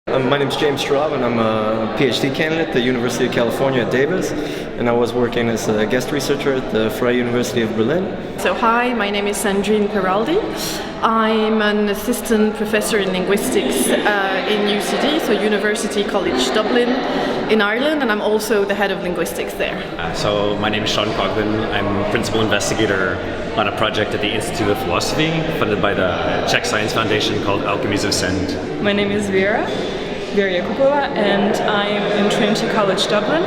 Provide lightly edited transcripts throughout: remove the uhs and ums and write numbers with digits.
My name is James Straub, and I'm a PhD candidate at the University of California at Davis, and I was working as a guest researcher at the Freie University of Berlin. So hi, my name is Sandrine Peraldi. I'm an assistant professor in linguistics in UCD, so University College Dublin in Ireland, and I'm also the head of linguistics there. So my name is Coughlin. I'm principal investigator on a project at the Institute of Philosophy funded by the Czech Science Foundation called Alchemies of Send. My name is Vera Yakupova, and I'm in Trinity College Dublin,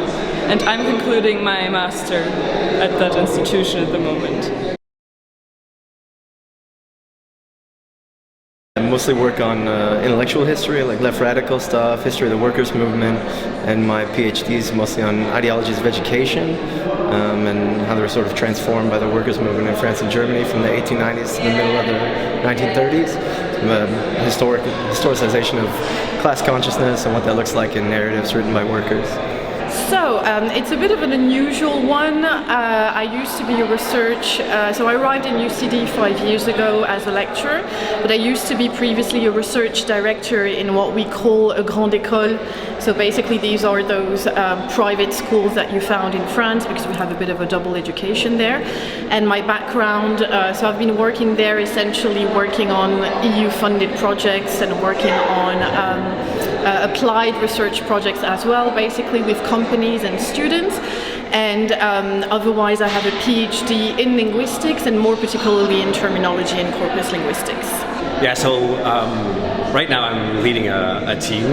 and I'm concluding my master at that institution at the moment. I mostly work on intellectual history, like left radical stuff, history of the workers' movement, and my PhD is mostly on ideologies of education and how they were sort of transformed by the workers' movement in France and Germany from the 1890s to the middle of the 1930s. Historicization of class consciousness and what that looks like in narratives written by workers. So it's a bit of an unusual one. I used to be a research, so I arrived in UCD 5 years ago as a lecturer, but I used to be previously a research director in what we call a grande école. So basically these are those private schools that you found in France, because we have a bit of a double education there. And my background, so I've been working there essentially working on EU funded projects and working on applied research projects as well, basically with companies and students. And otherwise I have a PhD in linguistics, and more particularly in terminology and corpus linguistics. Yeah, so right now I'm leading a team,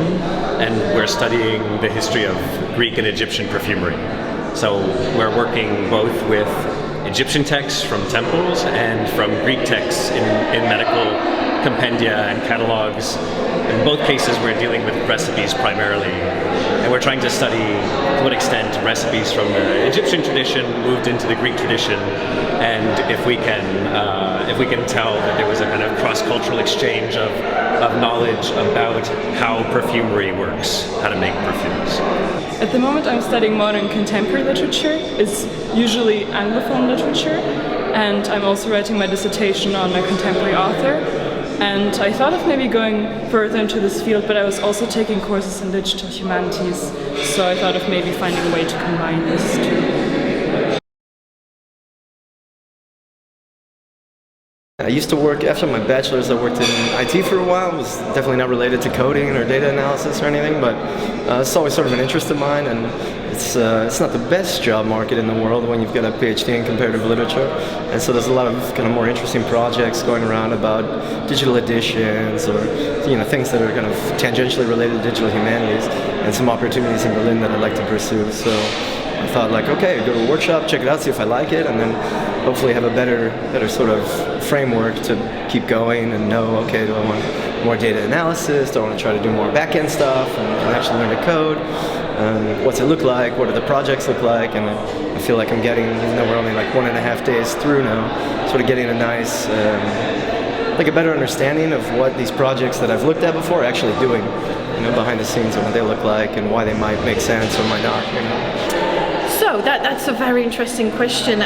and we're studying the history of Greek and Egyptian perfumery. So we're working both with Egyptian texts from temples and from Greek texts in medical compendia and catalogs. In both cases we're dealing with recipes primarily, and we're trying to study to what extent recipes from the Egyptian tradition moved into the Greek tradition, and if we can tell that there was a kind of cross-cultural exchange of knowledge about how perfumery works, how to make perfumes. At the moment I'm studying modern contemporary literature. It's usually Anglophone literature, and I'm also writing my dissertation on a contemporary author. And I thought of maybe going further into this field, but I was also taking courses in digital humanities, so I thought of maybe finding a way to combine these two. I used to work, after my bachelor's, I worked in IT for a while. It was definitely not related to coding or data analysis or anything, but it's always sort of an interest of mine, and it's not the best job market in the world when you've got a PhD in comparative literature, and so there's a lot of kind of more interesting projects going around about digital editions or things that are kind of tangentially related to digital humanities, and some opportunities in Berlin that I'd like to pursue. So I thought, like, okay, go to a workshop, check it out, see if I like it, and then hopefully have a better sort of framework to keep going and know, okay, do I want more data analysis? Do I want to try to do more back-end stuff and actually learn to code? What's it look like? What do the projects look like? And I feel like I'm getting, even though we're only like 1.5 days through now, sort of getting a nice, like a better understanding of what these projects that I've looked at before are actually doing, behind the scenes, and what they look like and why they might make sense or might not. So that's a very interesting question.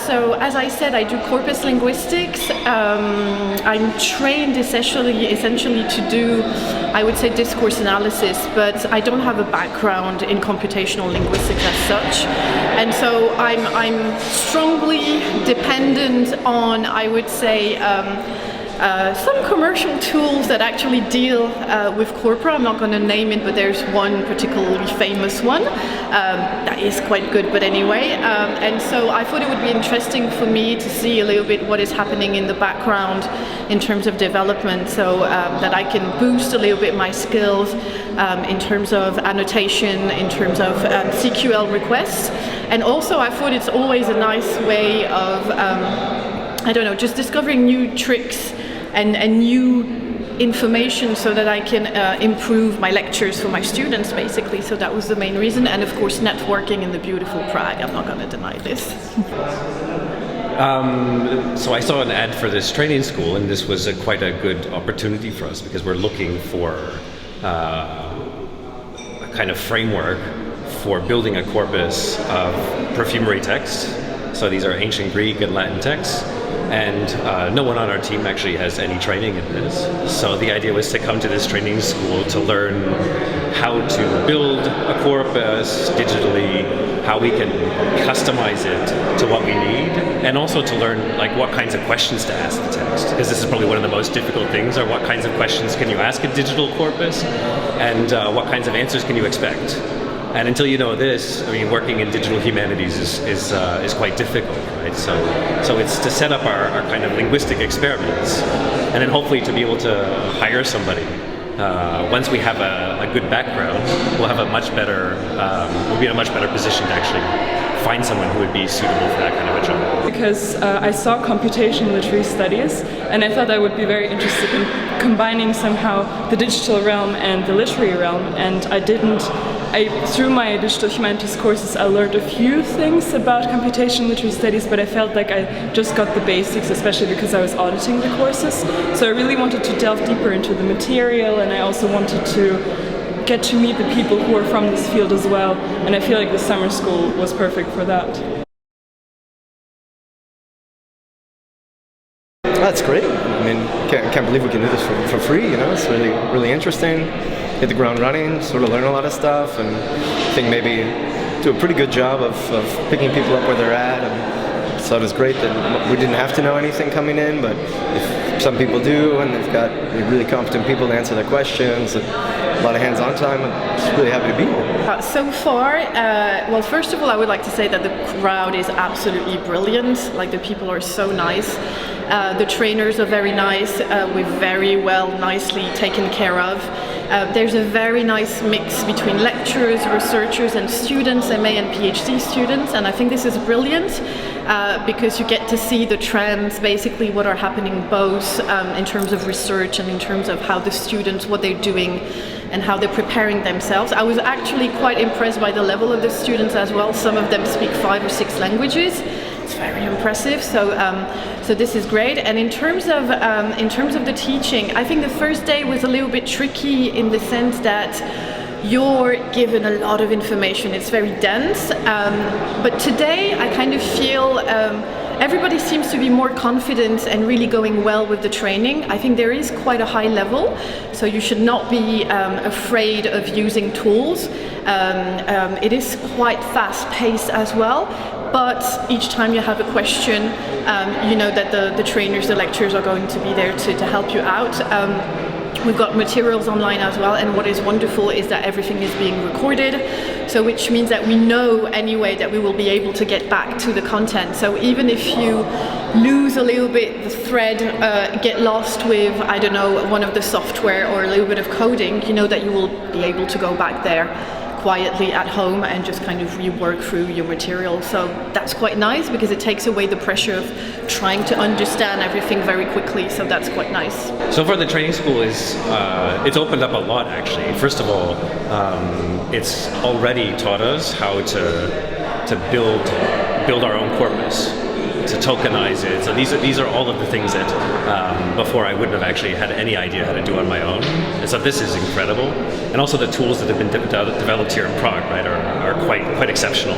So as I said, I do corpus linguistics. I'm trained essentially to do, I would say, discourse analysis, but I don't have a background in computational linguistics as such. And so I'm strongly dependent on, I would say, some commercial tools that actually deal with corpora. I'm not going to name it, but there's one particularly famous one that is quite good, but anyway. And so I thought it would be interesting for me to see a little bit what is happening in the background in terms of development, so that I can boost a little bit my skills in terms of annotation, in terms of CQL requests. And also I thought it's always a nice way of, I don't know, just discovering new tricks and new information so that I can improve my lectures for my students, basically. So that was the main reason. And of course, networking in the beautiful Prague. I'm not going to deny this. So I saw an ad for this training school, and this was quite a good opportunity for us, because we're looking for a kind of framework for building a corpus of perfumery texts. So these are ancient Greek and Latin texts, and no one on our team actually has any training in this. So the idea was to come to this training school to learn how to build a corpus digitally, how we can customize it to what we need, and also to learn like what kinds of questions to ask the text, because this is probably one of the most difficult things, are what kinds of questions can you ask a digital corpus, and what kinds of answers can you expect. And until you know this, I mean, working in digital humanities is quite difficult, right? So it's to set up our kind of linguistic experiments, and then hopefully to be able to hire somebody. Once we have a good background, we'll have a much better, we'll be in a much better position to actually find someone who would be suitable for that kind of a job. Because I saw computational literary studies, and I thought I would be very interested in combining somehow the digital realm and the literary realm, and through my digital humanities courses I learned a few things about computational literary studies, but I felt like I just got the basics, especially because I was auditing the courses. So I really wanted to delve deeper into the material, and I also wanted to get to meet the people who are from this field as well, and I feel like the summer school was perfect for that. That's great. I mean, can't believe we can do this for free, you know? It's really interesting. Hit the ground running, sort of learn a lot of stuff, and I think maybe do a pretty good job of picking people up where they're at. And so it was great that we didn't have to know anything coming in, but if some people do, and they've got really competent people to answer their questions, and a lot of hands-on time, I'm just really happy to be here. So far, well, first of all, I would like to say that the crowd is absolutely brilliant. Like, the people are so nice. The trainers are very nice. We're very well, nicely taken care of. There's a very nice mix between lecturers, researchers, and students, MA and PhD students, and I think this is brilliant because you get to see the trends, basically what are happening both in terms of research and in terms of how the students, what they're doing, and how they're preparing themselves. I was actually quite impressed by the level of the students as well. Some of them speak 5 or 6 languages. It's very impressive. So this is great. And in terms of the teaching, I think the first day was a little bit tricky in the sense that you're given a lot of information. It's very dense. But today I kind of feel everybody seems to be more confident and really going well with the training. I think there is quite a high level, so you should not be afraid of using tools. It is quite fast-paced as well, but each time you have a question, you know that the trainers, the lecturers are going to be there to help you out. We've got materials online as well, and what is wonderful is that everything is being recorded, so which means that we know anyway that we will be able to get back to the content. So even if you lose a little bit the thread, get lost with, I don't know, one of the software or a little bit of coding, you know that you will be able to go back there quietly at home and just kind of rework through your material. So that's quite nice because it takes away the pressure of trying to understand everything very quickly, so that's quite nice. So far the training school is, it's opened up a lot actually. First of all, it's already taught us how to build our own corpus, to tokenize it. So these are all of the things that before I wouldn't have actually had any idea how to do on my own. And so this is incredible. And also the tools that have been developed here in Prague, right, are quite exceptional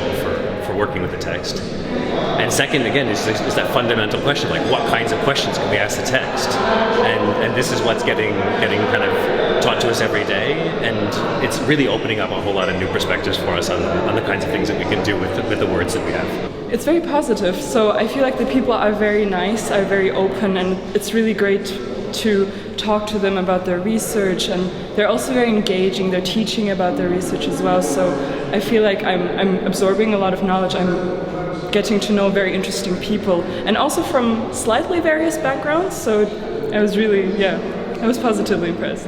for working with the text. And second, again, is that fundamental question, like what kinds of questions can we ask the text? And this is what's getting kind of taught to us every day, and it's really opening up a whole lot of new perspectives for us on the kinds of things that we can do with the words that we have. It's very positive, so I feel like the people are very nice, are very open, and it's really great to talk to them about their research, and they're also very engaging. They're teaching about their research as well, so I feel like I'm absorbing a lot of knowledge. I'm getting to know very interesting people, and also from slightly various backgrounds, so I was really, I was positively impressed.